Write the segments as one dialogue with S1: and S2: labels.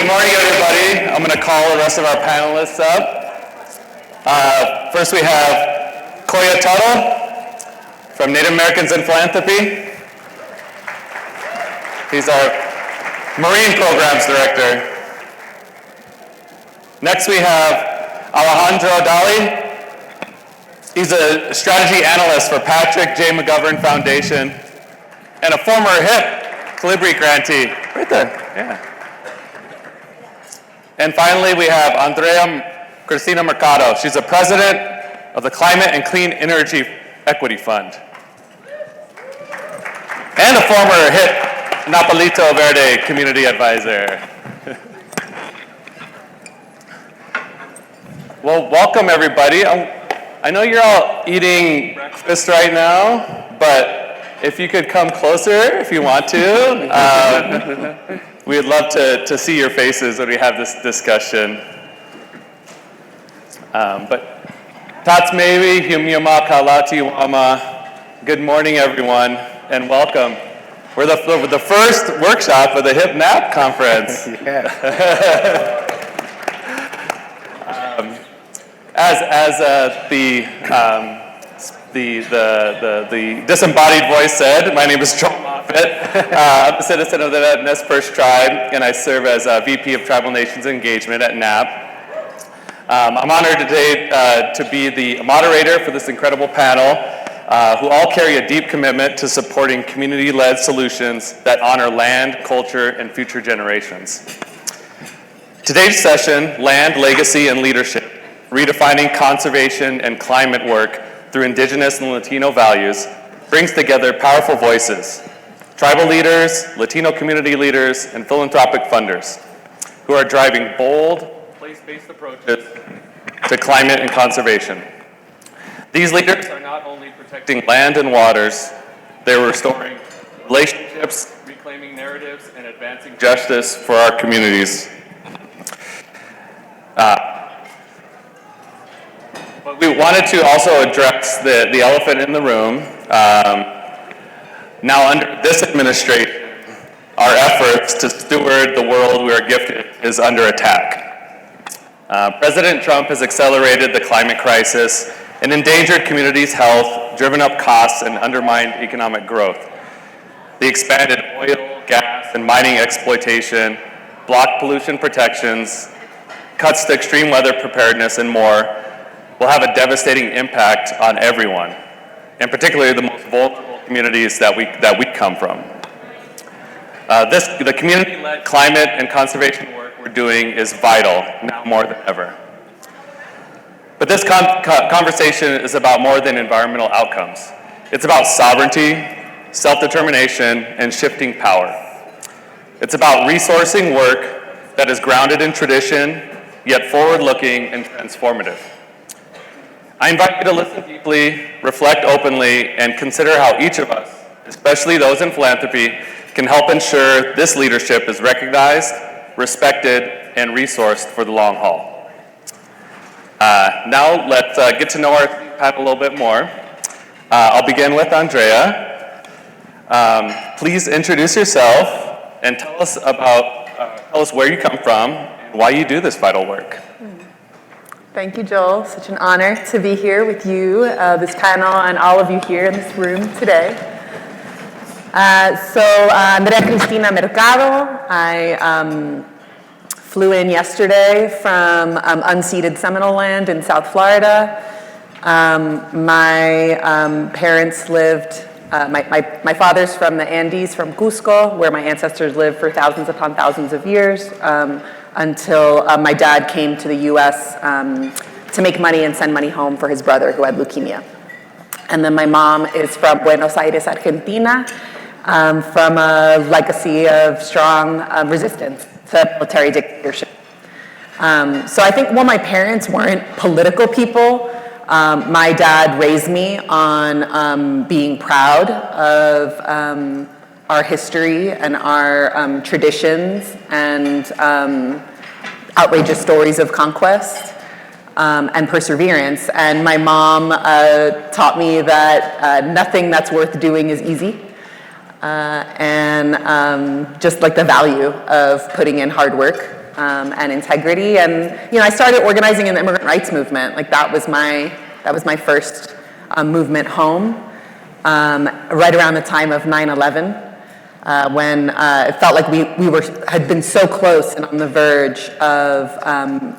S1: morning, everybody. I'm going to call the rest of our panelists up. First, we have Koya Tuttle from Native Americans and Philanthropy. He's our Marine Programs Director. Next, we have Alejandro Dali. He's a strategy analyst for Patrick J. McGovern Foundation and a former HIP Calibri grantee. Right there, yeah. And finally, we have Andrea Cristina Mercado. She's the president of the Climate and Clean Energy Equity Fund. And a former HIP Napalito Verde community advisor. Well, welcome everybody. I know you're all eating breakfast right now, but if you could come closer if you want to. We'd love to see your faces when we have this discussion. But Tats Mewi, Humyama Kalati Wama. Good morning, everyone, and welcome. We're the first workshop of the HIP NAP conference. As the disembodied voice said, my name is Joel Moffitt. I'm a citizen of the Nez Perce tribe, and I serve as VP of Tribal Nations Engagement at NAP. I'm honored today to be the moderator for this incredible panel, who all carry a deep commitment to supporting community-led solutions that honor land, culture, and future generations. Today's session, Land, Legacy, and Leadership, Redefining Conservation and Climate Work through Indigenous and Latino Values, brings together powerful voices, tribal leaders, Latino community leaders, and philanthropic funders who are driving bold, place-based approaches to climate and conservation. These leaders are not only protecting land and waters, they're restoring relationships, reclaiming narratives, and advancing justice for our communities. But we wanted to also address the elephant in the room. Now under this administration, our efforts to steward the world we are gifted is under attack. President Trump has accelerated the climate crisis and endangered communities' health, driven up costs, and undermined economic growth. The expanded oil, gas, and mining exploitation, blocked pollution protections, cuts to extreme weather preparedness, and more will have a devastating impact on everyone, and particularly the most vulnerable communities that we come from. The community-led climate and conservation work we're doing is vital, now more than ever. But this conversation is about more than environmental outcomes. It's about sovereignty, self-determination, and shifting power. It's about resourcing work that is grounded in tradition, yet forward-looking and transformative. I invite you to listen deeply, reflect openly, and consider how each of us, especially those in philanthropy, can help ensure this leadership is recognized, respected, and resourced for the long haul. Now let's get to know our panel a little bit more. I'll begin with Andrea. Please introduce yourself and tell us where you come from and why you do this vital work.
S2: Thank you, Joel. Such an honor to be here with you, this panel, and all of you here in this room today. Andrea Cristina Mercado. I flew in yesterday from unceded Seminole land in South Florida. My parents lived, my father's from the Andes, from Cusco, where my ancestors lived for thousands upon thousands of years. Until my dad came to the U.S. To make money and send money home for his brother who had leukemia. And then my mom is from Buenos Aires, Argentina, from a legacy of strong resistance to military dictatorship. So I think while my parents weren't political people, my dad raised me on being proud of our history and our traditions and outrageous stories of conquest and perseverance. And my mom taught me that nothing that's worth doing is easy. And just like the value of putting in hard work. and integrity. And I started organizing in the immigrant rights movement. Like that was my first movement home, right around the time of 9/11. When it felt like we had been so close and on the verge of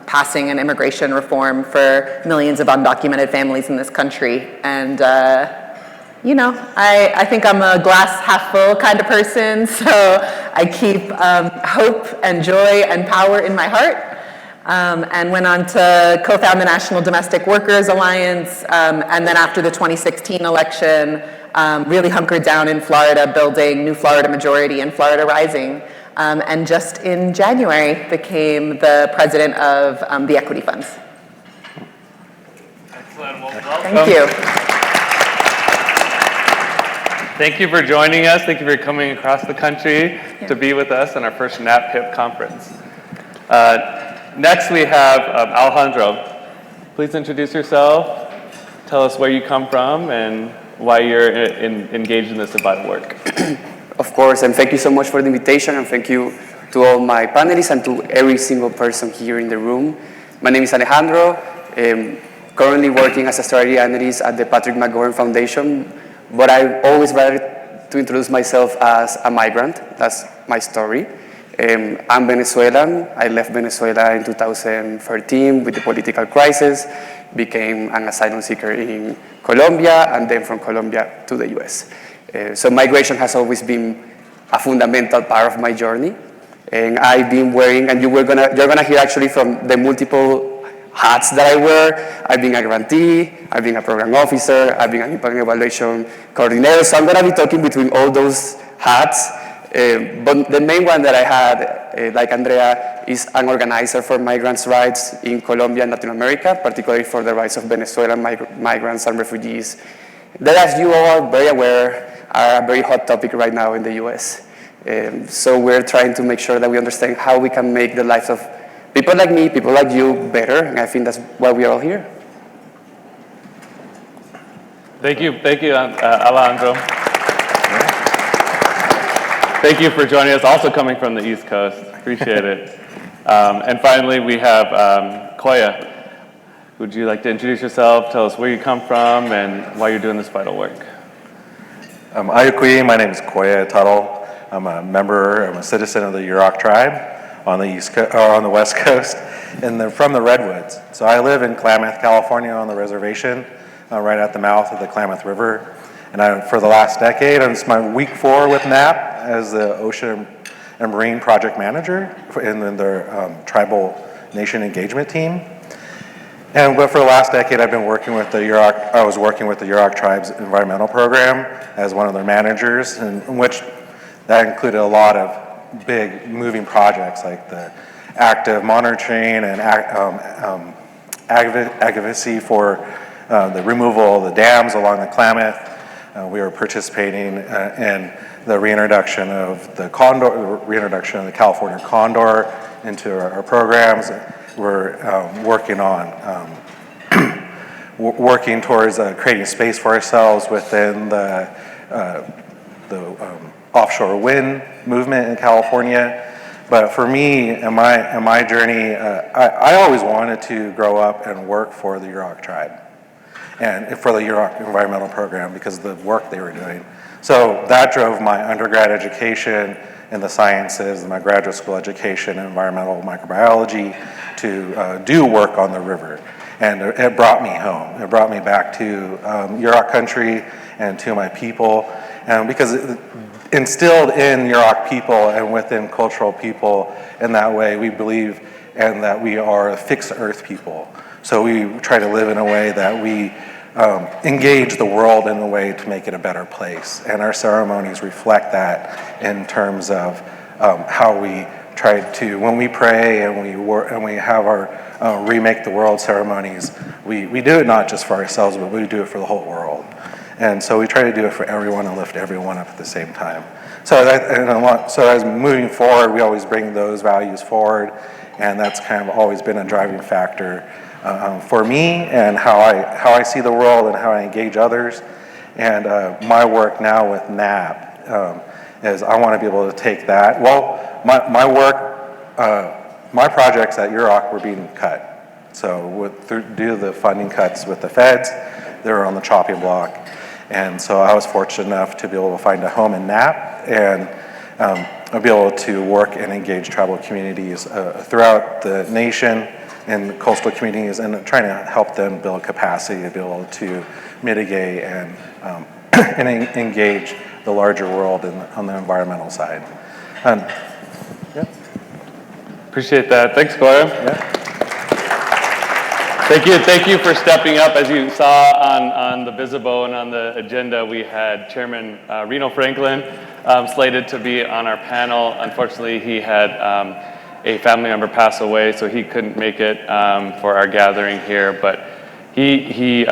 S2: passing an immigration reform for millions of undocumented families in this country. And, I think I'm a glass half full kind of person, so I keep hope and joy and power in my heart. And went on to co-found the National Domestic Workers Alliance, and then after the 2016 election, really hunkered down in Florida, building New Florida Majority and Florida Rising, and just in January became the president of the Equity Funds.
S1: Excellent. Well, welcome.
S2: Thank you.
S1: Thank you for joining us. Thank you for coming across the country to be with us on our first NAPHIP conference. Next, we have Alejandro. Please introduce yourself. Tell us where you come from and why you're engaged in this vital work.
S3: Of course, and thank you so much for the invitation, and thank you to all my panelists and to every single person here in the room. My name is Alejandro. I'm currently working as a strategy analyst at the Patrick McGovern Foundation, but I always rather to introduce myself as a migrant. That's my story. I'm Venezuelan. I left Venezuela in 2013 with the political crisis, became an asylum seeker in Colombia, and then from Colombia to the US. So migration has always been a fundamental part of my journey. And I've been wearing, and you're gonna hear actually from the multiple hats that I wear. I've been a grantee, I've been a program officer, I've been an impact evaluation coordinator. So I'm gonna be talking between all those hats. But the main one that I had, like Andrea, is an organizer for migrants' rights in Colombia and Latin America, particularly for the rights of Venezuelan migrants and refugees. That, as you all are very aware, are a very hot topic right now in the US. So we're trying to make sure that we understand how we can make the lives of people like me, people like you, better, and I think that's why we are all here.
S1: Thank you, Alejandro. Thank you for joining us, also coming from the East Coast. Appreciate it. And finally, we have Koya. Would you like to introduce yourself, tell us where you come from, and why you're doing this vital work?
S4: Ayukui, my name is Koya Tuttle. I'm a citizen of the Yurok tribe on the West Coast, and from the Redwoods. So I live in Klamath, California on the reservation, right at the mouth of the Klamath River. And for the last decade, it's my week 4 with NAP as the Ocean and Marine Project Manager in their tribal nation engagement team. But for the last decade, I've been working with the Yurok. I was working with the Yurok tribe's environmental program as one of their managers, in which that included a lot of big moving projects like the active monitoring and advocacy for the removal of the dams along the Klamath. We were participating in the reintroduction of the California condor into our programs. We're working towards creating space for ourselves within the offshore wind movement in California. But for me, in my journey, I always wanted to grow up and work for the Yurok tribe and for the Yurok environmental program because of the work they were doing. So that drove my undergrad education in the sciences and my graduate school education in environmental microbiology to do work on the river. And it brought me home. It brought me back to Yurok country and to my people. And because it instilled in Yurok people and within cultural people in that way, we believe and that we are a fixed earth people. So we try to live in a way that we engage the world in a way to make it a better place. And our ceremonies reflect that in terms of how we try to, when we pray and we have our Remake the World ceremonies, we do it not just for ourselves, but we do it for the whole world. And so we try to do it for everyone and lift everyone up at the same time. So as moving forward, we always bring those values forward, and that's kind of always been a driving factor for me and how I see the world and how I engage others. And my work now with NAP is I want to be able to take that. Well, my work my projects at UROC were being cut. So due to the funding cuts with the feds, they were on the chopping block. And so I was fortunate enough to be able to find a home in Nap and I'll be able to work and engage tribal communities throughout the nation and coastal communities and trying to help them build capacity to be able to mitigate and, and engage the larger world on the environmental side. Yeah.
S1: Appreciate that. Thanks, Cora.
S4: Yeah.
S1: Thank you for stepping up. As you saw on the Visibo and on the agenda, we had Chairman Reno Franklin slated to be on our panel. Unfortunately, he had a family member pass away, so he couldn't make it for our gathering here. But he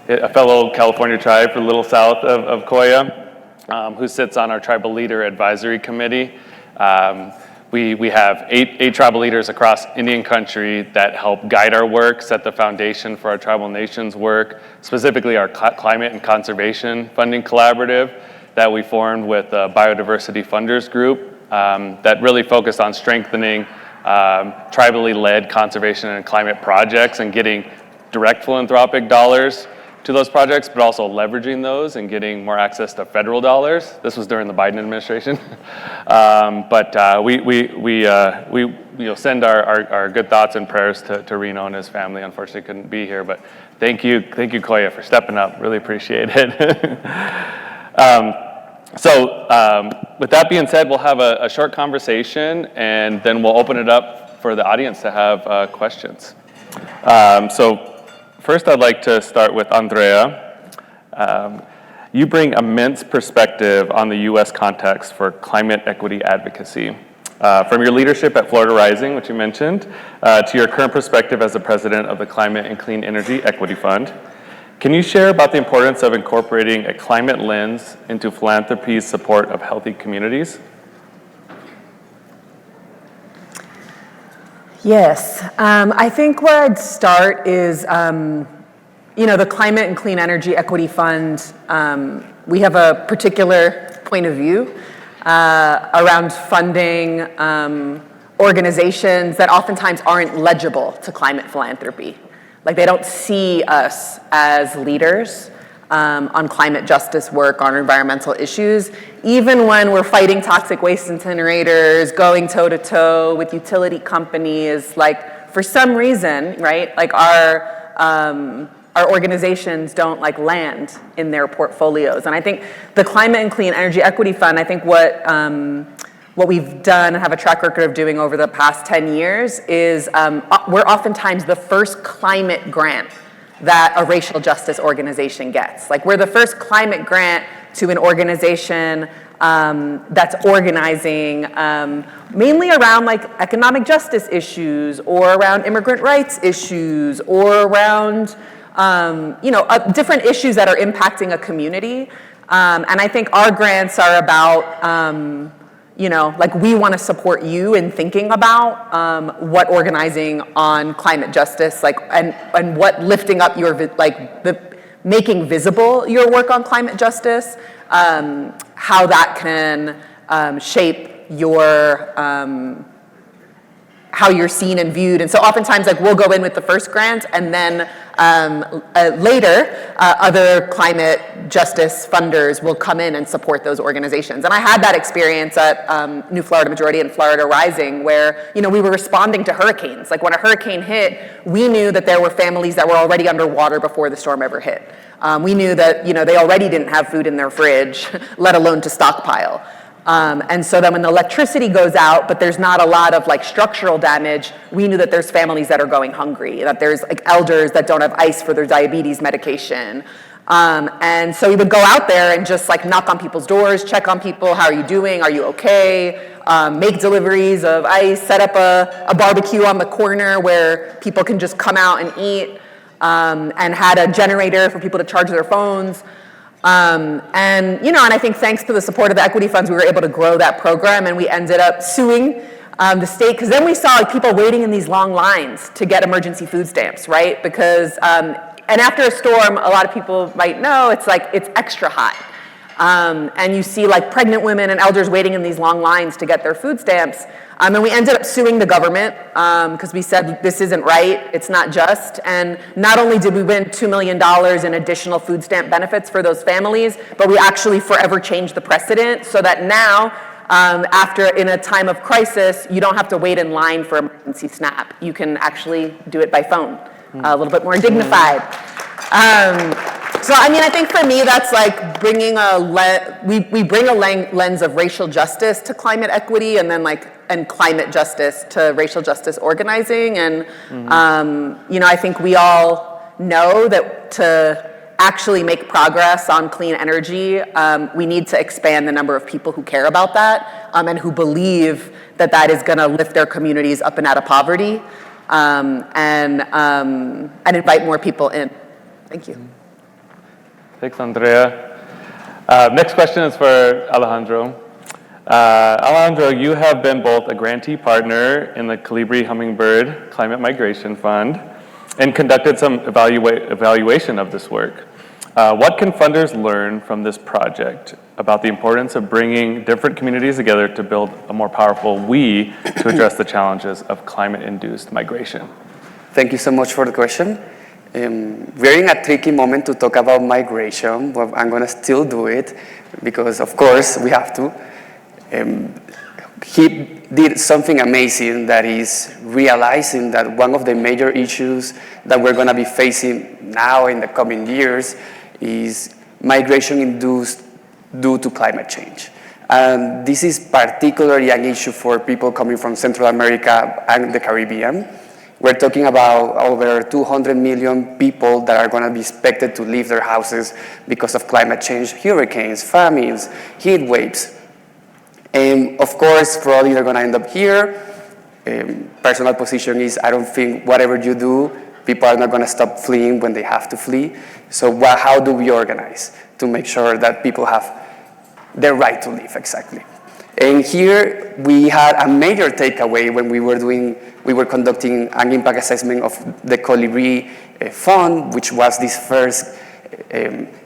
S1: a fellow California tribe for a little south of Coya, who sits on our Tribal Leader Advisory Committee. We have eight tribal leaders across Indian country that help guide our work, set the foundation for our tribal nations work, specifically our climate and conservation funding collaborative that we formed with the Biodiversity Funders Group that really focused on strengthening tribally led conservation and climate projects and getting direct philanthropic dollars to those projects, but also leveraging those and getting more access to federal dollars. This was during the Biden administration. We send our good thoughts and prayers to Reno and his family. Unfortunately, couldn't be here, but thank you, Koya, for stepping up. Really appreciate it. With that being said, we'll have a short conversation, and then we'll open it up for the audience to have questions. First, I'd like to start with Andrea. You bring immense perspective on the U.S. context for climate equity advocacy. From your leadership at Florida Rising, which you mentioned, to your current perspective as the president of the Climate and Clean Energy Equity Fund. Can you share about the importance of incorporating a climate lens into philanthropy's support of healthy communities?
S2: Yes, I think where I'd start is, the Climate and Clean Energy Equity Fund, we have a particular point of view around funding organizations that oftentimes aren't legible to climate philanthropy. Like they don't see us as leaders on climate justice work, on environmental issues, even when we're fighting toxic waste incinerators, going toe-to-toe with utility companies, like for some reason, right, like our organizations don't like land in their portfolios. And I think the Climate and Clean Energy Equity Fund, I think what we've done and have a track record of doing over the past 10 years is we're oftentimes the first climate grant that a racial justice organization gets. Like we're the first climate grant to an organization that's organizing mainly around like economic justice issues or around immigrant rights issues or around different issues that are impacting a community. And I think our grants are about like we want to support you in thinking about what organizing on climate justice, like, and what lifting up your, making visible your work on climate justice, how that can shape your, how you're seen and viewed. And so oftentimes, like, we'll go in with the first grant, and then later, other climate justice funders will come in and support those organizations. And I had that experience at New Florida Majority and Florida Rising, where, we were responding to hurricanes. Like when a hurricane hit, we knew that there were families that were already underwater before the storm ever hit. We knew that, they already didn't have food in their fridge, let alone to stockpile. And so then when the electricity goes out, but there's not a lot of like structural damage, we knew that there's families that are going hungry, that there's like elders that don't have ice for their diabetes medication. And so we would go out there and just like knock on people's doors, check on people, how are you doing, are you okay? Make deliveries of ice, set up a barbecue on the corner where people can just come out and eat, and had a generator for people to charge their phones. And I think thanks to the support of the equity funds, we were able to grow that program, and we ended up suing the state, because then we saw like people waiting in these long lines to get emergency food stamps, right? Because, and after a storm, a lot of people might know, it's like, it's extra hot. And you see like pregnant women and elders waiting in these long lines to get their food stamps. And we ended up suing the government because we said this isn't right, it's not just. And not only did we win $2 million in additional food stamp benefits for those families, but we actually forever changed the precedent so that now, after in a time of crisis, you don't have to wait in line for emergency SNAP. You can actually do it by phone, a little bit more dignified. So I mean, I think for me, that's like bringing we bring a lens of racial justice to climate equity, and then and climate justice to racial justice organizing. And I think we all know that to actually make progress on clean energy, we need to expand the number of people who care about that and who believe that that is going to lift their communities up and out of poverty, and invite more people in. Thank you.
S1: Thanks, Andrea. Next question is for Alejandro. Alejandro, you have been both a grantee partner in the Colibri Hummingbird Climate Migration Fund and conducted some evaluation of this work. What can funders learn from this project about the importance of bringing different communities together to build a more powerful we to address the challenges of climate-induced migration?
S3: Thank you so much for the question. We're in a tricky moment to talk about migration, but I'm going to still do it because, of course, we have to. He did something amazing, that is realizing that one of the major issues that we're going to be facing now in the coming years is migration induced due to climate change. And this is particularly an issue for people coming from Central America and the Caribbean. We're talking about over 200 million people that are going to be expected to leave their houses because of climate change, hurricanes, famines, heat waves. And of course, probably they're going to end up here. Personal position is, I don't think whatever you do, people are not going to stop fleeing when they have to flee. So how do we organize to make sure that people have their right to live, exactly? And here we had a major takeaway when we were conducting an impact assessment of the Colibri Fund, which was this first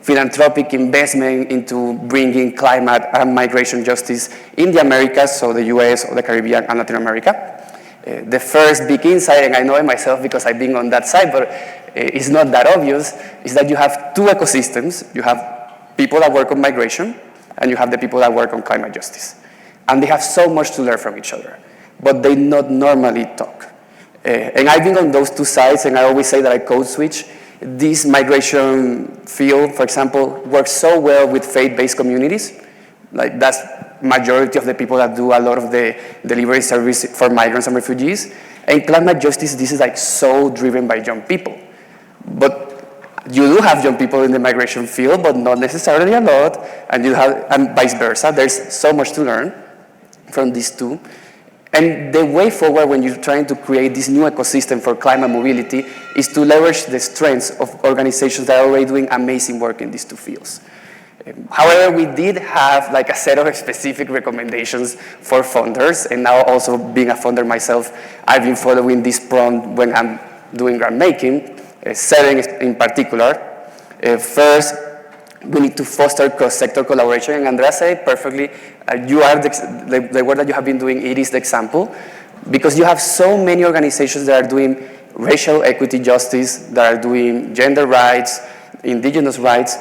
S3: philanthropic investment into bringing climate and migration justice in the Americas, so the US, or the Caribbean, and Latin America. The first big insight, and I know it myself because I've been on that side, but it's not that obvious, is that you have two ecosystems. You have people that work on migration, and you have the people that work on climate justice. And they have so much to learn from each other, but they not normally talk. And I've been on those two sides, and I always say that I code switch. This migration field, for example, works so well with faith-based communities. Like that's majority of the people that do a lot of the delivery service for migrants and refugees. And climate justice, this is like so driven by young people. But you do have young people in the migration field, but not necessarily a lot, and vice versa. There's so much to learn from these two. And the way forward when you're trying to create this new ecosystem for climate mobility is to leverage the strengths of organizations that are already doing amazing work in these two fields. However, we did have like a set of specific recommendations for funders, and now also being a funder myself, I've been following this prompt when I'm doing grant making, 7 in particular. First, we need to foster cross-sector collaboration, and Andrea said perfectly, you are the work that you have been doing, it is the example, because you have so many organizations that are doing racial equity justice, that are doing gender rights, indigenous rights,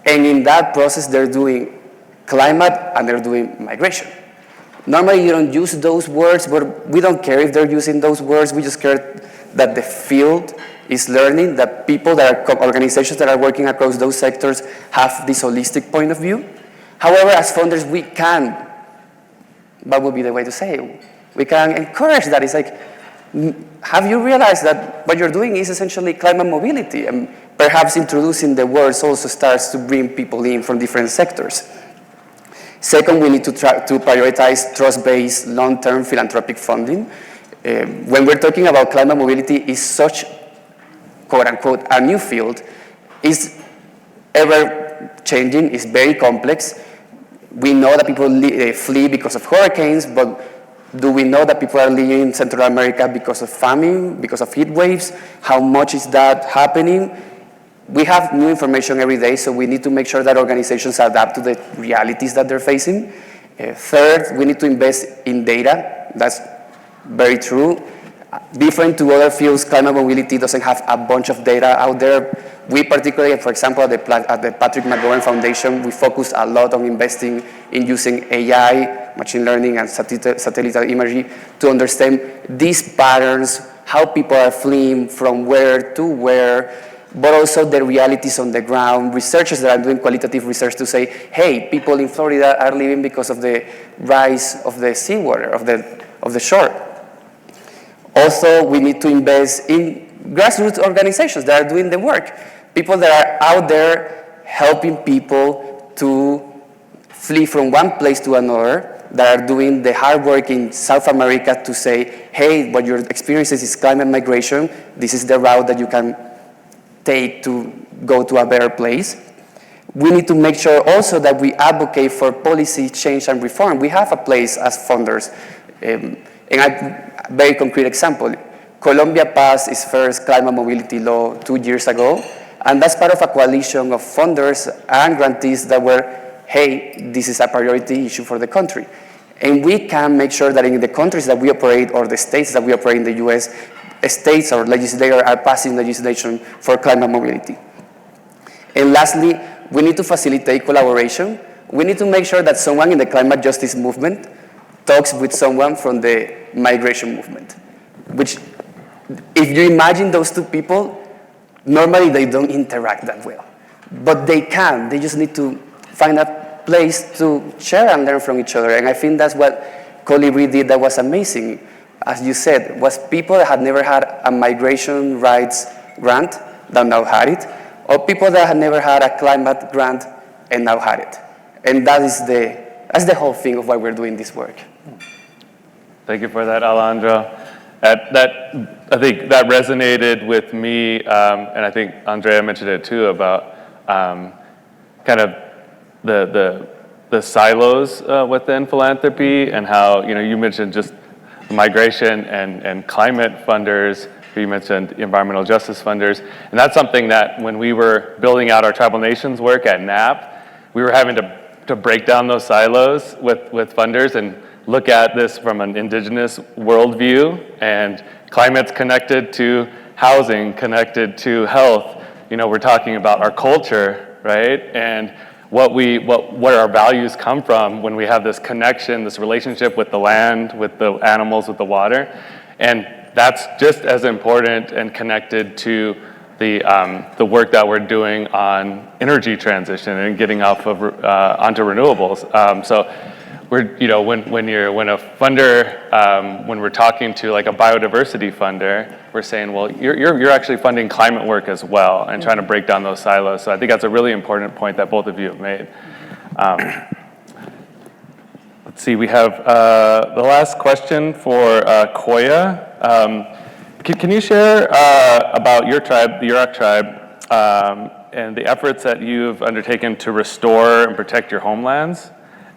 S3: and in that process they're doing climate and they're doing migration. Normally you don't use those words, but we don't care if they're using those words, we just care that the field is learning, that people that are, organizations that are working across those sectors have this holistic point of view. However, as funders, we can, what would be the way to say it? We can encourage that. It's like, have you realized that what you're doing is essentially climate mobility? And perhaps introducing the words also starts to bring people in from different sectors. Second, we need to try to prioritize trust-based, long-term philanthropic funding. When we're talking about climate mobility, is such, quote-unquote, a new field, is ever-changing, is very complex. We know that people flee because of hurricanes, but do we know that people are leaving in Central America because of famine, because of heat waves? How much is that happening? we have new information every day, so we need to make sure that organizations adapt to the realities that they're facing. Third, we need to invest in data. That's very true. Different to other fields, climate mobility doesn't have a bunch of data out there. We particularly, for example, at the Patrick McGowan Foundation, we focus a lot on investing in using AI, machine learning, and satellite imagery to understand these patterns, how people are fleeing from where to where, but also the realities on the ground. Researchers that are doing qualitative research to say, hey, people in Florida are leaving because of the rise of the seawater, of the shore. Also, we need to invest in grassroots organizations that are doing the work. People that are out there helping people to flee from one place to another, that are doing the hard work in South America to say, hey, what you're experiencing is climate migration. This is the route that you can take to go to a better place. We need to make sure also that we advocate for policy change and reform. We have a place as funders. And a very concrete example, Colombia passed its first climate mobility law 2 years ago, and that's part of a coalition of funders and grantees that were, hey, this is a priority issue for the country. And we can make sure that in the countries that we operate, or the states that we operate in the US, states or legislators are passing legislation for climate mobility. And lastly, we need to facilitate collaboration. We need to make sure that someone in the climate justice movement talks with someone from the migration movement, which, if you imagine those two people, normally they don't interact that well. But they can, they just need to find a place to share and learn from each other. And I think that's what Colibri did that was amazing. As you said, was people that had never had a migration rights grant that now had it, or people that had never had a climate grant and now had it. And that's the whole thing of why we're doing this work.
S1: Thank you for that, Alejandro. I think that resonated with me, and I think Andrea mentioned it too, about kind of the silos within philanthropy, and how, you mentioned just migration and climate funders, you mentioned environmental justice funders, and that's something that when we were building out our tribal nations work at NAP, we were having to break down those silos with funders and look at this from an indigenous worldview, and climate's connected to housing, connected to health. We're talking about our culture, right? And where our values come from when we have this connection, this relationship with the land, with the animals, with the water. And that's just as important and connected to the work that we're doing on energy transition and getting off of onto renewables. So we're, when a funder, when we're talking to like a biodiversity funder, we're saying, well, you're actually funding climate work as well, and trying to break down those silos. So I think that's a really important point that both of you have made. Let's see, we have the last question for Koya. Can you share about your tribe, the Yurok tribe, and the efforts that you've undertaken to restore and protect your homelands,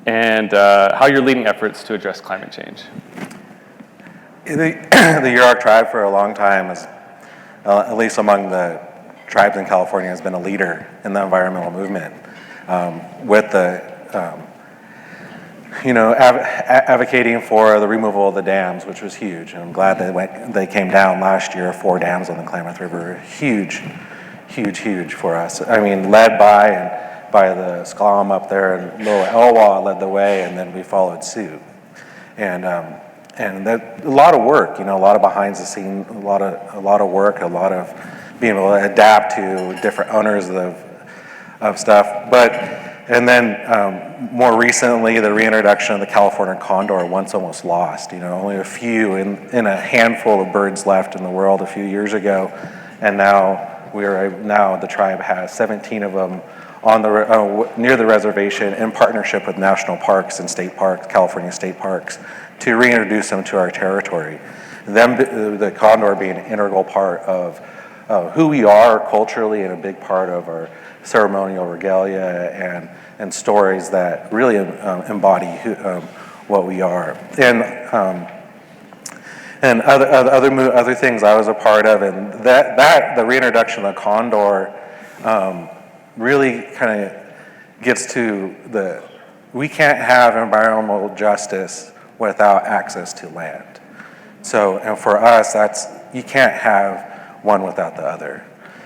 S1: and how you're leading efforts to address climate change?
S4: The Yurok tribe for a long time, is, at least among the tribes in California, has been a leader in the environmental movement, with the advocating for the removal of the dams, which was huge. And I'm glad they came down last year. 4 dams on the Klamath River, huge for us. I mean, led by the Sklallam up there, and Loa Elwha led the way, and then we followed suit. And that, a lot of work, a lot of behind the scenes, a lot of work, a lot of being able to adapt to different owners of stuff. And then more recently, the reintroduction of the California condor, once almost lost. Only a few in a handful of birds left in the world a few years ago, and now the tribe has 17 of them on the near the reservation, in partnership with national parks and state parks, California state parks, to reintroduce them to our territory. The condor being an integral part of who we are culturally, and a big part of our ceremonial regalia and stories that really embody what we are. And other things I was a part of, and that the reintroduction of the condor really kind of gets to we can't have environmental justice without access to land. So, and for us, you can't have one without the other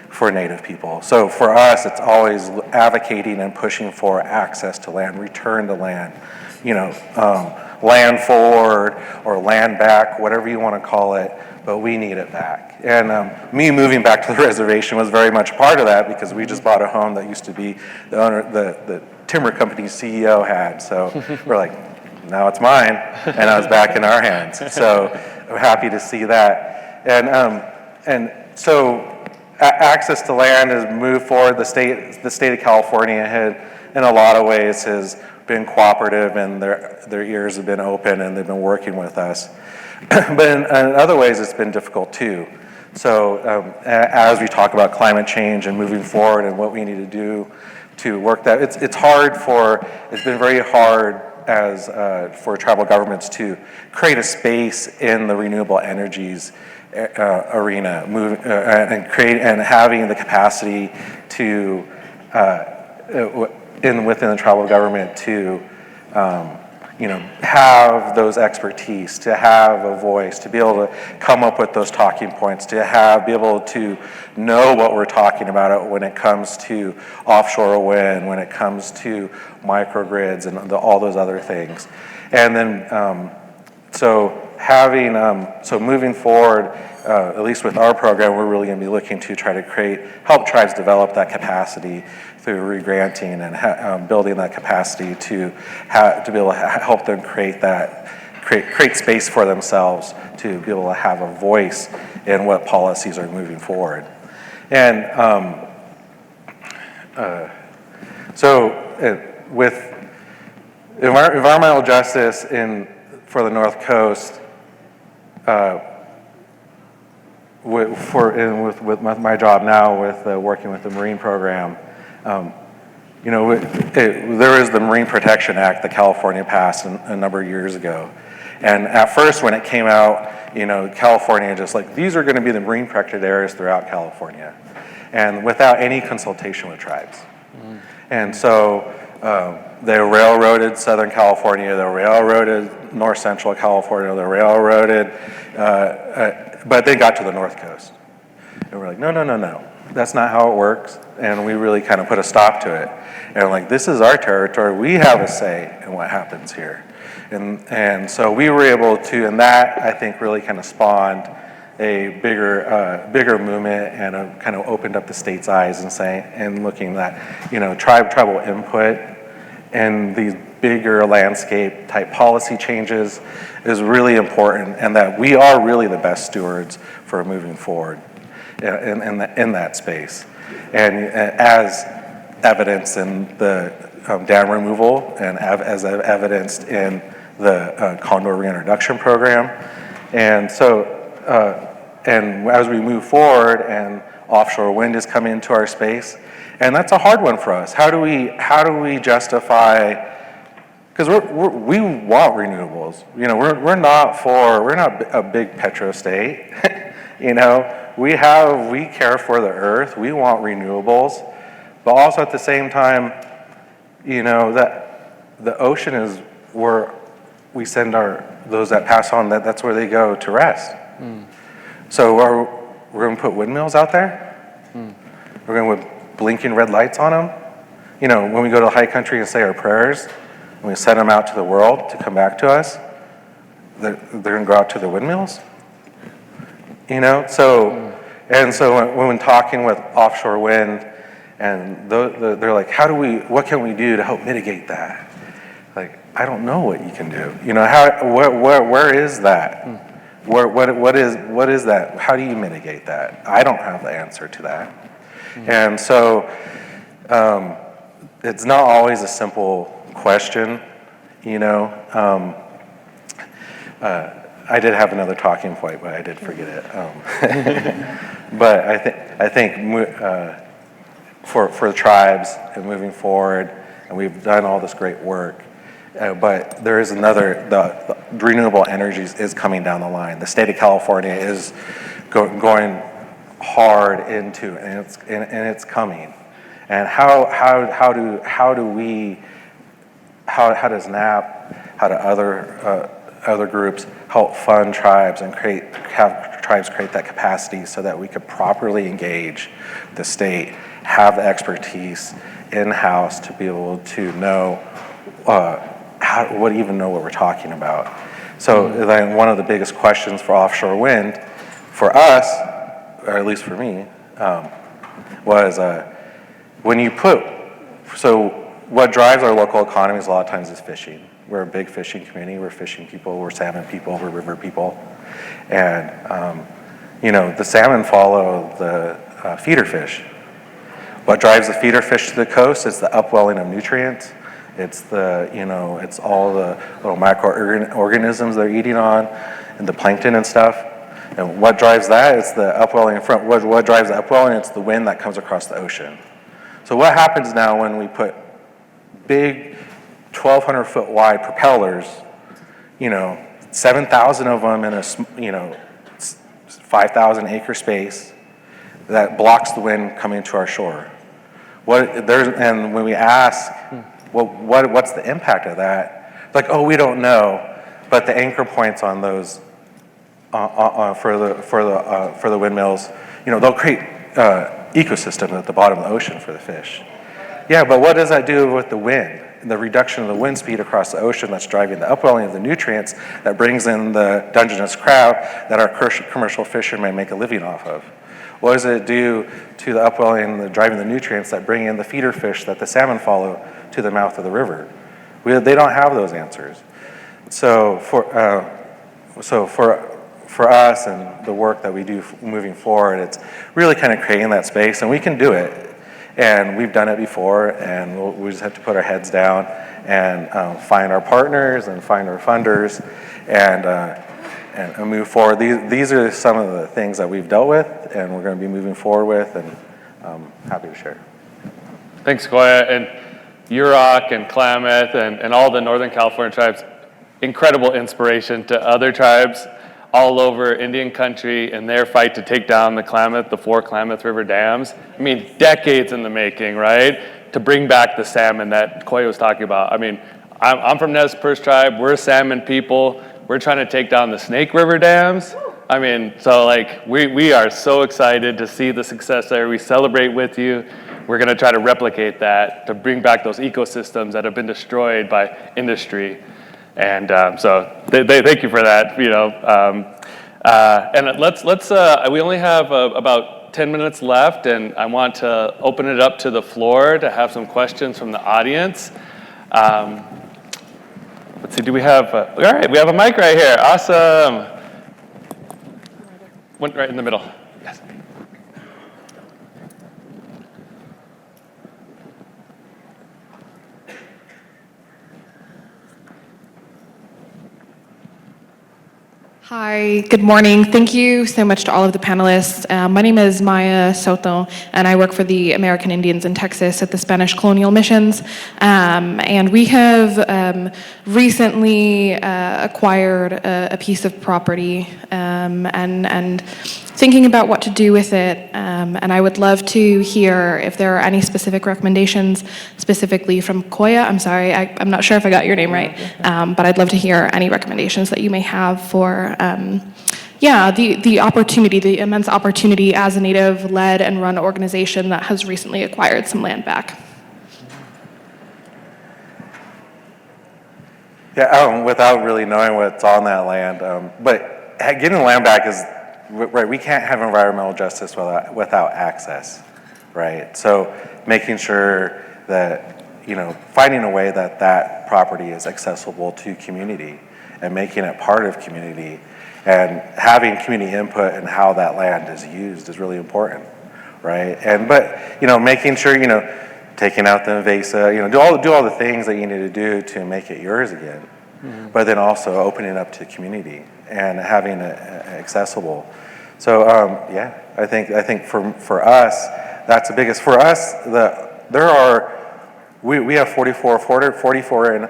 S4: for Native people. So for us, it's always advocating and pushing for access to land, return to land, land forward or land back, whatever you want to call it, but we need it back. And me moving back to the reservation was very much part of that, because we just bought a home that used to be the timber company's CEO had. So we're like, now it's mine, and now it's back in our hands. So I'm happy to see that. And so access to land has moved forward. The state of California had, in a lot of ways, has been cooperative, and their ears have been open, and they've been working with us. But in other ways, it's been difficult too. So as we talk about climate change and moving forward and what we need to do to work that, it's been very hard for tribal governments to create a space in the renewable energies arena, and having the capacity to within the tribal government to have those expertise, to have a voice, to be able to come up with those talking points, to be able to know what we're talking about when it comes to offshore wind, when it comes to microgrids and all those other things. And then so moving forward, at least with our program, we're really going to be looking to try to help tribes develop that capacity through regranting and building that capacity to be able to help them create space for themselves to be able to have a voice in what policies are moving forward. And with environmental justice for the North Coast, with my job now with working with the Marine program, there is the Marine Protection Act that California passed a number of years ago. And at first when it came out, California just like, these are going to be the marine protected areas throughout California, and without any consultation with tribes. And so they railroaded Southern California, they railroaded North Central California, they railroaded, but they got to the North Coast. And we're like, no, that's not how it works. And we really kind of put a stop to it. And like, this is our territory, we have a say in what happens here. And so we were able to, and that I think really kind of spawned a bigger movement, and kind of opened up the state's eyes and looking at, tribal input and these bigger landscape type policy changes is really important, and that we are really the best stewards for moving forward in that space. And as evidenced in the dam removal, and as evidenced in the condor reintroduction program. And so, and as we move forward and offshore wind is coming into our space, and that's a hard one for us. How do we justify, because we want renewables. We're not a big petro state. We care for the earth. We want renewables, but also at the same time, that the ocean is where we send those that pass on. That's where they go to rest. So we're going to put windmills out there. We're going to put blinking red lights on them. When we go to the high country and say our prayers, and we send them out to the world to come back to us, they're going to go out to the windmills. So when talking with offshore wind, and they're like, what can we do to help mitigate that? Like, I don't know what you can do. Where is that? What is that? How do you mitigate that? I don't have the answer to that. And so it's not always a simple question, I did have another talking point, but I did forget it. But I think for the tribes and moving forward, and we've done all this great work, but there is the renewable energies is coming down the line. The state of California is going hard into, and it's coming. And how does NAP, how do other groups help fund tribes and have tribes create that capacity so that we could properly engage the state, have the expertise in-house to be able to know what we're talking about. So then one of the biggest questions for offshore wind for us, or at least for me, was when you so what drives our local economies a lot of times is fishing. We're a big fishing community, we're fishing people, we're salmon people, we're river people. And, the salmon follow the feeder fish. What drives the feeder fish to the coast is the upwelling of nutrients. It's it's all the little microorganisms they're eating on and the plankton and stuff. And what drives that is the upwelling in front. What drives the upwelling? It's the wind that comes across the ocean. So what happens now when we put big 1,200 foot wide propellers, 7,000 of them in a 5,000 acre space that blocks the wind coming to our shore? And when we ask, what's the impact of that? Like, oh, we don't know, but the anchor points on those for the windmills, they'll create ecosystem at the bottom of the ocean for the fish. Yeah, but what does that do with the wind? The reduction of the wind speed across the ocean that's driving the upwelling of the nutrients that brings in the Dungeness crab that our commercial fishermen make a living off of. What does it do to the upwelling, the driving the nutrients that bring in the feeder fish that the salmon follow to the mouth of the river? They don't have those answers. So for us and the work that we do moving forward, it's really kind of creating that space, and we can do it. And we've done it before, and we just have to put our heads down and find our partners and find our funders and move forward. These are some of the things that we've dealt with and we're going to be moving forward with, and I'm happy to share.
S1: Thanks, Koya. And Yurok and Klamath and all the Northern California tribes, incredible inspiration to other tribes all over Indian country in their fight to take down the 4 Klamath River dams. I mean, decades in the making, right? To bring back the salmon that Koya was talking about. I mean, I'm from Nez Perce tribe. We're salmon people. We're trying to take down the Snake River dams. I mean, so like, we are so excited to see the success there. We celebrate with you. We're gonna try to replicate that to bring back those ecosystems that have been destroyed by industry. And so thank you for that, and we only have about 10 minutes left, and I want to open it up to the floor to have some questions from the audience. Let's see, do we have, all right, we have a mic right here, awesome. One right in the middle, yes.
S5: Hi, good morning. Thank you so much to all of the panelists. My name is Maya Soto, and I work for the American Indians in Texas at the Spanish Colonial Missions. And we have recently acquired a piece of property and thinking about what to do with it. And I would love to hear if there are any specific recommendations, specifically from Koya. I'm sorry, I'm not sure if I got your name right, but I'd love to hear any recommendations that you may have for the opportunity, the immense opportunity as a Native-led and run organization that has recently acquired some land back.
S4: Yeah, without really knowing what's on that land, but getting the land back is, right, we can't have environmental justice without access, right? So making sure that, finding a way that that property is accessible to community and making it part of community and having community input in how that land is used is really important, right? But making sure, taking out the invasive, do all the things that you need to do to make it yours again, but then also opening up to the community and having it accessible. So I think for us, that's the biggest. For us, we have 44 and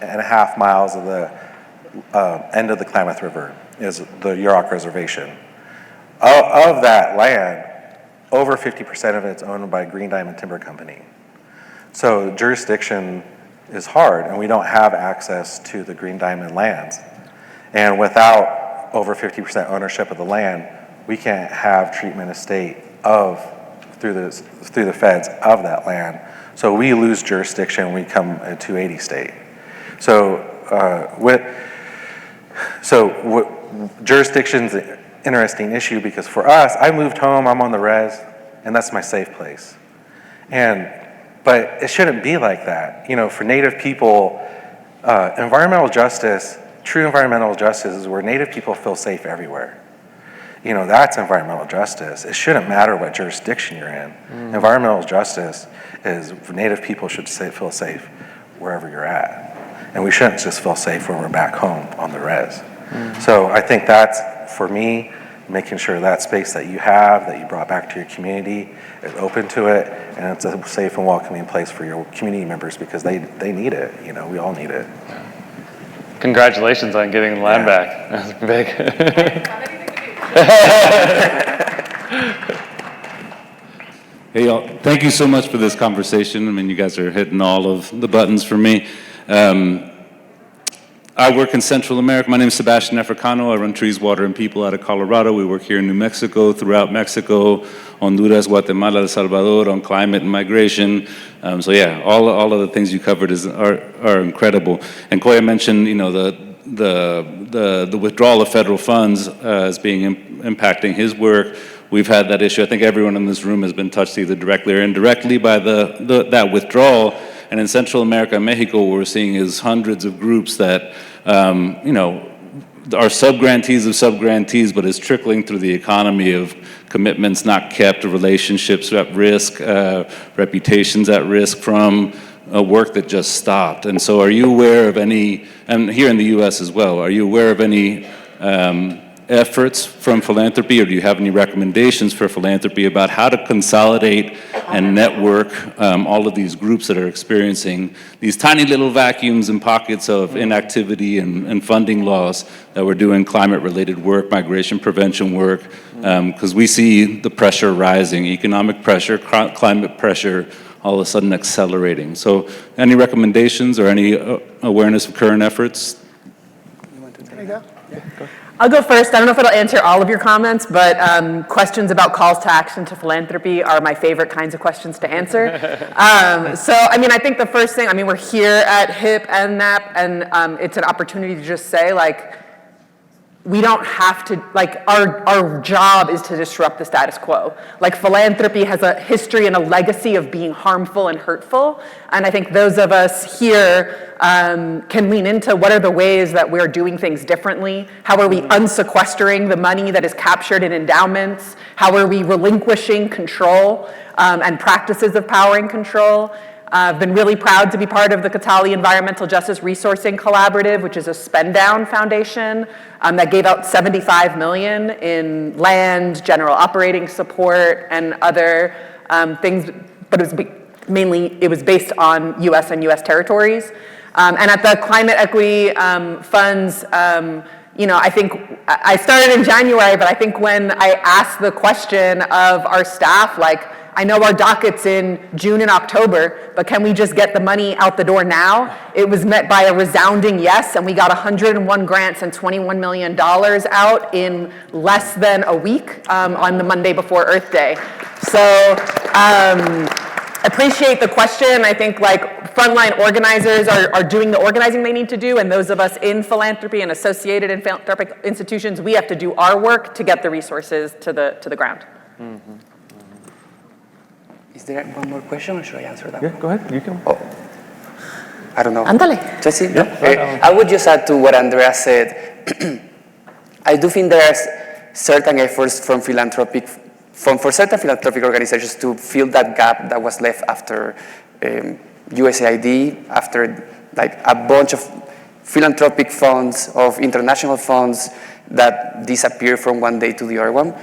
S4: a half miles of the end of the Klamath River is the Yurok Reservation. Of that land, over 50% of it's owned by Green Diamond Timber Company. So jurisdiction is hard, and we don't have access to the Green Diamond lands. And without over 50% ownership of the land, we can't have treatment of state through the feds of that land. So we lose jurisdiction when we come a 280 state. Jurisdiction's an interesting issue because for us, I moved home, I'm on the res, and that's my safe place. But it shouldn't be like that. You know, for Native people, environmental justice, true environmental justice is where Native people feel safe everywhere. You know, that's environmental justice. It shouldn't matter what jurisdiction you're in. Environmental justice is Native people should feel safe wherever you're at. And we shouldn't just feel safe when we're back home on the res. So I think that's, for me, making sure that space that you have, that you brought back to your community, is open to it, and it's a safe and welcoming place for your community members because they need it. You know, we all need it.
S1: Congratulations on getting the land back. That's big.
S6: Hey, y'all, thank you so much for this conversation. I mean, you guys are hitting all of the buttons for me. I work in Central America. My name is Sebastian Africano. I run Trees, Water, and People out of Colorado. We work here in New Mexico, throughout Mexico, Honduras, Guatemala, El Salvador, on climate and migration. So yeah, all of the things you covered are incredible. And Koya mentioned, you know, the withdrawal of federal funds as being impacting his work. We've had that issue. I think everyone in this room has been touched either directly or indirectly by that withdrawal. And in Central America and Mexico, what we're seeing is hundreds of groups that, you know, are sub-grantees of sub-grantees, but is trickling through the economy of commitments not kept, relationships at risk, reputations at risk from work that just stopped. And so are you aware of any, and here in the U.S. as well, are you aware of any efforts from philanthropy, or do you have any recommendations for philanthropy about how to consolidate and network all of these groups that are experiencing these tiny little vacuums and pockets of inactivity and funding loss that we're doing climate-related work, migration prevention work, because we see the pressure rising, economic pressure, climate pressure, all of a sudden accelerating. So any recommendations or any awareness of current efforts?
S2: Can I go? Yeah, go. I'll go first. I don't know if it'll answer all of your comments, but questions about calls to action to philanthropy are my favorite kinds of questions to answer. So, I mean, I think the first thing, I mean, we're here at HIP and NAP, and it's an opportunity to just say, like, we don't have to, like, our job is to disrupt the status quo. Like, philanthropy has a history and a legacy of being harmful and hurtful, and I think those of us here can lean into what are the ways that we're doing things differently. How are we unsequestering the money that is captured in endowments? How are we relinquishing control and practices of power and control? I've been really proud to be part of the Katali Environmental Justice Resourcing Collaborative, which is a spend down foundation that gave out $75 million in land, general operating support, and other things, but it was based on US and US territories. And at the Climate Equity Funds, you know, I think I started in January, but I think when I asked the question of our staff, like, I know our docket's in June and October, but can we just get the money out the door now? It was met by a resounding yes, and we got 101 grants and $21 million out in less than a week on the Monday before Earth Day. So appreciate the question. I think, like, frontline organizers are doing the organizing they need to do, and those of us in philanthropy and associated in philanthropic institutions, we have to do our work to get the resources to the ground.
S3: Mm-hmm. Is there one more question, or should I answer that one?
S4: Yeah, go ahead. You can.
S3: Oh, I don't know.
S2: Ándale.
S3: Jesse? No? I would just add to what Andrea said. I do think there are certain efforts from for certain philanthropic organizations to fill that gap that was left after USAID, after like a bunch of philanthropic funds, of international funds that disappear from one day to the other one.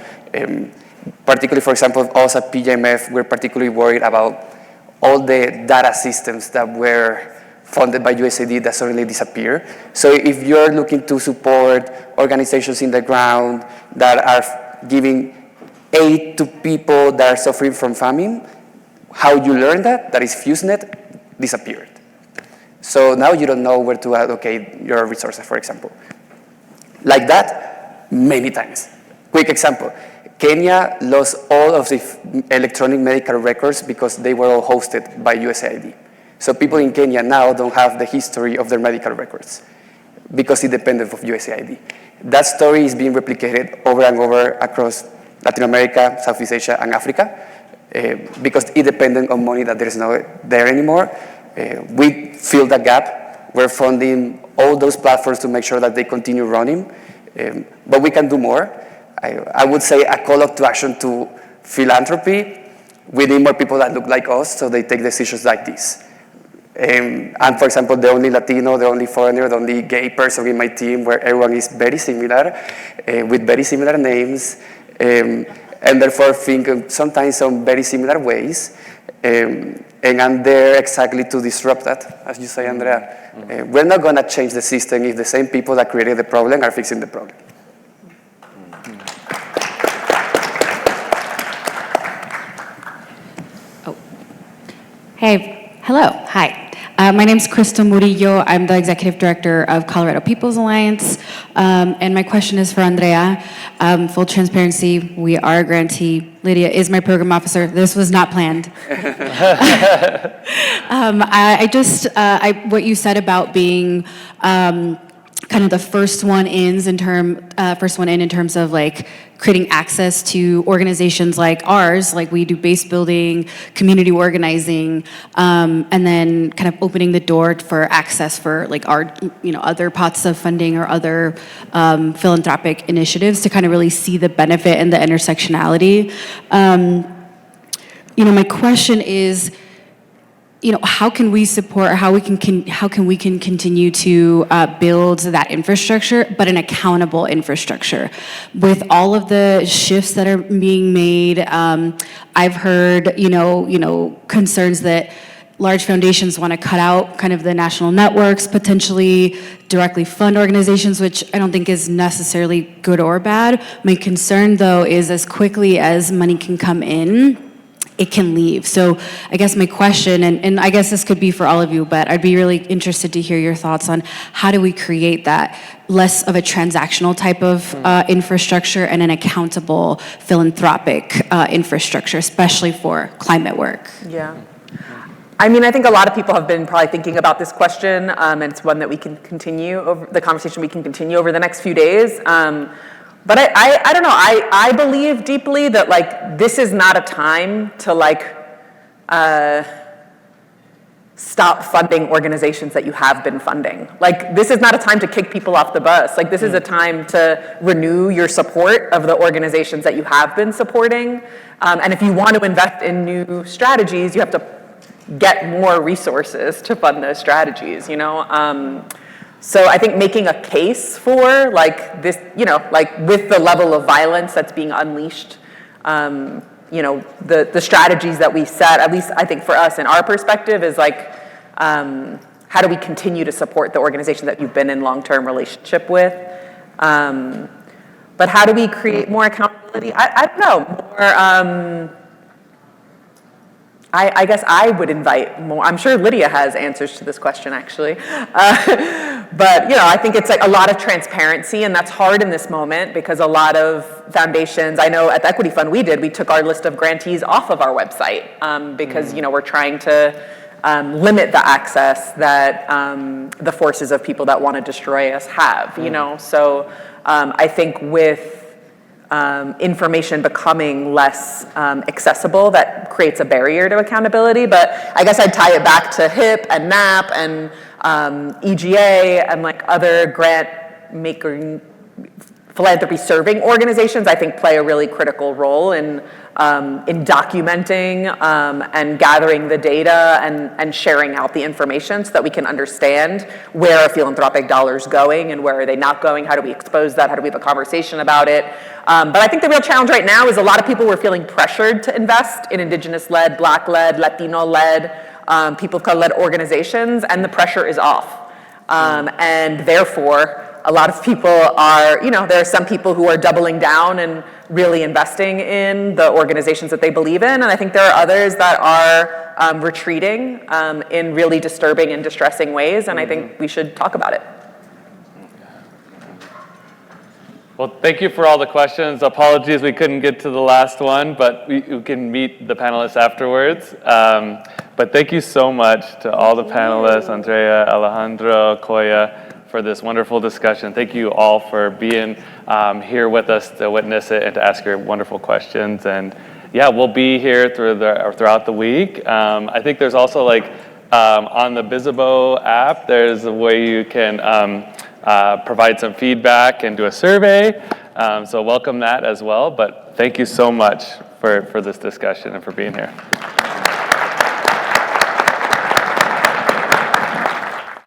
S3: Particularly, for example, us at PJMF, we're particularly worried about all the data systems that were funded by USAID that suddenly disappear. So if you're looking to support organizations in the ground that are giving aid to people that are suffering from famine. How you learn that is FuseNet disappeared. So now you don't know where to allocate your resources, for example. Like that, many times. Quick example, Kenya lost all of the electronic medical records because they were all hosted by USAID. So people in Kenya now don't have the history of their medical records because it depended of USAID. That story is being replicated over and over across Latin America, Southeast Asia, and Africa because it depended on money that there's not there anymore. We fill that gap. We're funding all those platforms to make sure that they continue running, but we can do more. I would say a call to action to philanthropy. We need more people that look like us so they take decisions like this. And for example, the only Latino, the only foreigner, the only gay person in my team where everyone is very similar, with very similar names, and therefore think sometimes in very similar ways. And I'm there exactly to disrupt that, as you say, Andrea. We're not going to change the system if the same people that created the problem are fixing the problem.
S7: Hey, hello, hi. My name is Crystal Murillo. I'm the Executive Director of Colorado People's Alliance. And my question is for Andrea. Full transparency, we are a grantee. Lydia is my program officer. This was not planned. What you said about being kind of the first one in terms of like creating access to organizations like ours, like we do base building, community organizing, and then kind of opening the door for access for like our, other pots of funding or other philanthropic initiatives to kind of really see the benefit and the intersectionality. My question is, how can we support, or how can we continue to build that infrastructure, but an accountable infrastructure? With all of the shifts that are being made, I've heard, concerns that large foundations want to cut out kind of the national networks, potentially directly fund organizations, which I don't think is necessarily good or bad. My concern, though, is as quickly as money can come in, it can leave. So I guess my question, and I guess this could be for all of you, but I'd be really interested to hear your thoughts on how do we create that less of a transactional type of infrastructure and an accountable philanthropic infrastructure, especially for climate work.
S2: Yeah. I mean, I think a lot of people have been probably thinking about this question, and it's one that we can continue over, the conversation we can continue over the next few days. But I don't know, I believe deeply that like this is not a time to like stop funding organizations that you have been funding. Like this is not a time to kick people off the bus. Like this is a time to renew your support of the organizations that you have been supporting. And if you want to invest in new strategies, you have to get more resources to fund those strategies, So I think making a case for like this, like with the level of violence that's being unleashed, the strategies that we set, at least I think for us in our perspective, is like, how do we continue to support the organization that you've been in long-term relationship with? But how do we create more accountability? I don't know, more, I guess I would invite more. I'm sure Lydia has answers to this question, actually. But, I think it's like a lot of transparency, and that's hard in this moment because a lot of foundations, I know at the Equity Fund we took our list of grantees off of our website because, we're trying to limit the access that the forces of people that want to destroy us have, So I think with information becoming less accessible, that creates a barrier to accountability. But I guess I'd tie it back to HIP and NAP and EGA and like other grant making, philanthropy serving organizations, I think play a really critical role in documenting and gathering the data and sharing out the information so that we can understand where are philanthropic dollars going and where are they not going, how do we expose that, how do we have a conversation about it. But I think the real challenge right now is a lot of people were feeling pressured to invest in Indigenous-led, Black-led, Latino-led, people of color-led organizations, and the pressure is off. And therefore, a lot of people are, there are some people who are doubling down and really investing in the organizations that they believe in, and I think there are others that are retreating in really disturbing and distressing ways, and I think we should talk about it.
S1: Well, thank you for all the questions. Apologies we couldn't get to the last one, but you can meet the panelists afterwards. But thank you so much to all the panelists, Andrea, Alejandro, Koya, for this wonderful discussion. Thank you all for being here with us to witness it and to ask your wonderful questions. And yeah, we'll be here throughout the week. I think there's also on the Bizzabo app, there's a way you can provide some feedback and do a survey. So welcome that as well. But thank you so much for this discussion and for being here.